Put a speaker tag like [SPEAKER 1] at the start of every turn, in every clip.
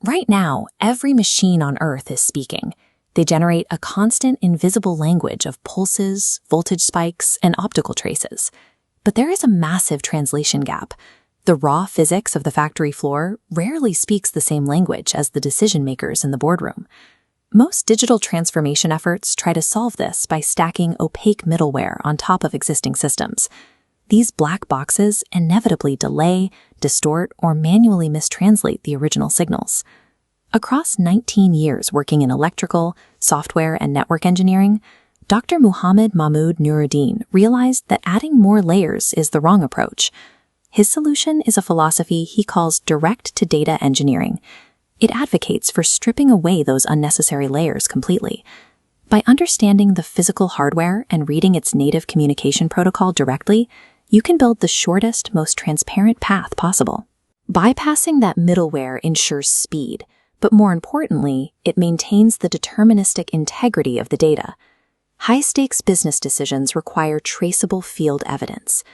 [SPEAKER 1] Right now, every machine on Earth is speaking. They generate a constant invisible language of pulses, voltage spikes, and optical traces. But there is a massive translation gap. The raw physics of the factory floor rarely speaks the same language as the decision makers in the boardroom. Most digital transformation efforts try to solve this by stacking opaque middleware on top of existing systems. These black boxes inevitably delay, distort, or manually mistranslate the original signals. Across 19 years working in electrical, software, and network engineering, Dr. Mahmoud Nouruddeen realized that adding more layers is the wrong approach. His solution is a philosophy he calls direct-to-data engineering. It advocates for stripping away those unnecessary layers completely. By understanding the physical hardware and reading its native communication protocol directly, you can build the shortest, most transparent path possible. Bypassing that middleware ensures speed, but more importantly, it maintains the deterministic integrity of the data. High-stakes business decisions require traceable field evidence.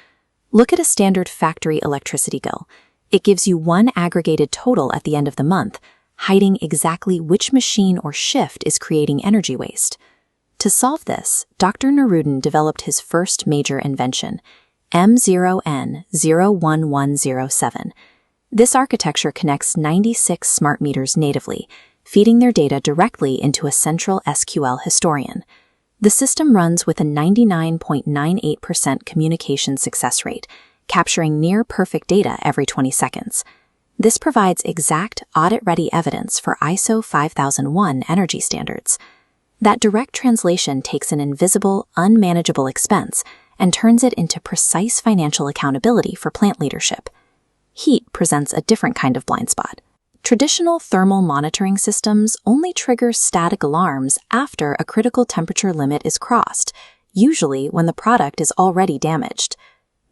[SPEAKER 1] Look at a standard factory electricity bill. It gives you one aggregated total at the end of the month, hiding exactly which machine or shift is creating energy waste. To solve this, Dr. Nouruddeen developed his first major invention, M0N01107. This architecture connects 96 smart meters natively, feeding their data directly into a central SQL historian. The system runs with a 99.98% communication success rate, capturing near-perfect data every 20 seconds. This provides exact, audit-ready evidence for ISO 5001 energy standards. That direct translation takes an invisible, unmanageable expense and turns it into precise financial accountability for plant leadership. Heat presents a different kind of blind spot. Traditional thermal monitoring systems only trigger static alarms after a critical temperature limit is crossed, usually when the product is already damaged.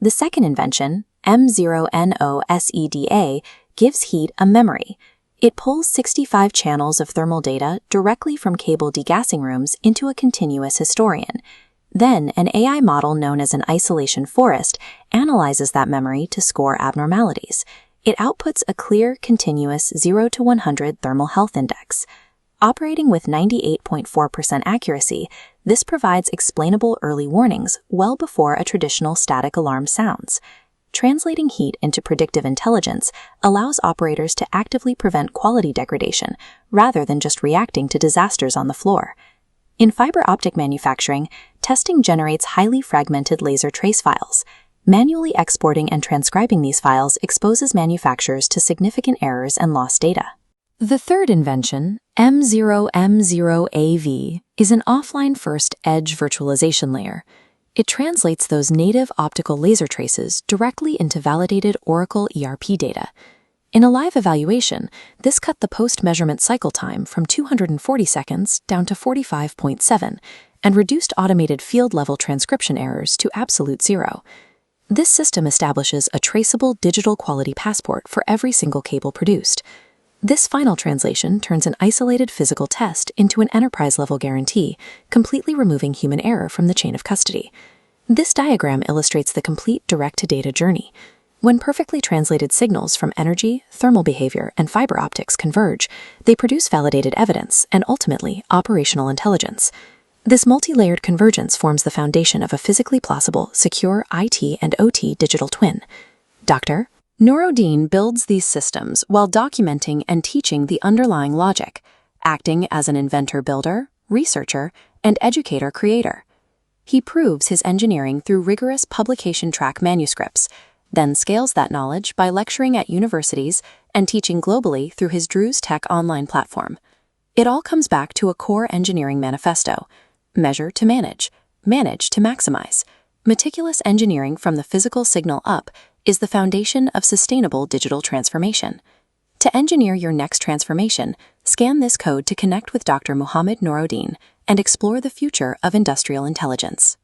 [SPEAKER 1] The second invention, M0NOSEDA, gives heat a memory. It pulls 65 channels of thermal data directly from cable degassing rooms into a continuous historian. Then, an AI model known as an isolation forest analyzes that memory to score abnormalities. It outputs a clear, continuous 0 to 100 thermal health index. Operating with 98.4% accuracy, this provides explainable early warnings well before a traditional static alarm sounds. Translating heat into predictive intelligence allows operators to actively prevent quality degradation rather than just reacting to disasters on the floor. In fiber optic manufacturing, testing generates highly fragmented laser trace files. Manually exporting and transcribing these files exposes manufacturers to significant errors and lost data. The third invention, M0M0AV, is an offline-first edge virtualization layer. It translates those native optical laser traces directly into validated Oracle ERP data. In a live evaluation, this cut the post-measurement cycle time from 240 seconds down to 45.7 and reduced automated field-level transcription errors to absolute zero. This system establishes a traceable digital quality passport for every single cable produced. This final translation turns an isolated physical test into an enterprise-level guarantee, completely removing human error from the chain of custody. This diagram illustrates the complete direct-to-data journey. When perfectly translated signals from energy, thermal behavior, and fiber optics converge, they produce validated evidence and ultimately operational intelligence. This multi-layered convergence forms the foundation of a physically plausible, secure IT and OT digital twin. Dr. Nouruddeen builds these systems while documenting and teaching the underlying logic, acting as an inventor-builder, researcher, and educator-creator. He proves his engineering through rigorous publication track manuscripts, then scales that knowledge by lecturing at universities and teaching globally through his Drew's Tech online platform. It all comes back to a core engineering manifesto: measure to manage, manage to maximize. Meticulous engineering from the physical signal up is the foundation of sustainable digital transformation. To engineer your next transformation, scan this code to connect with Dr. Mahmoud Nouruddeen and explore the future of industrial intelligence.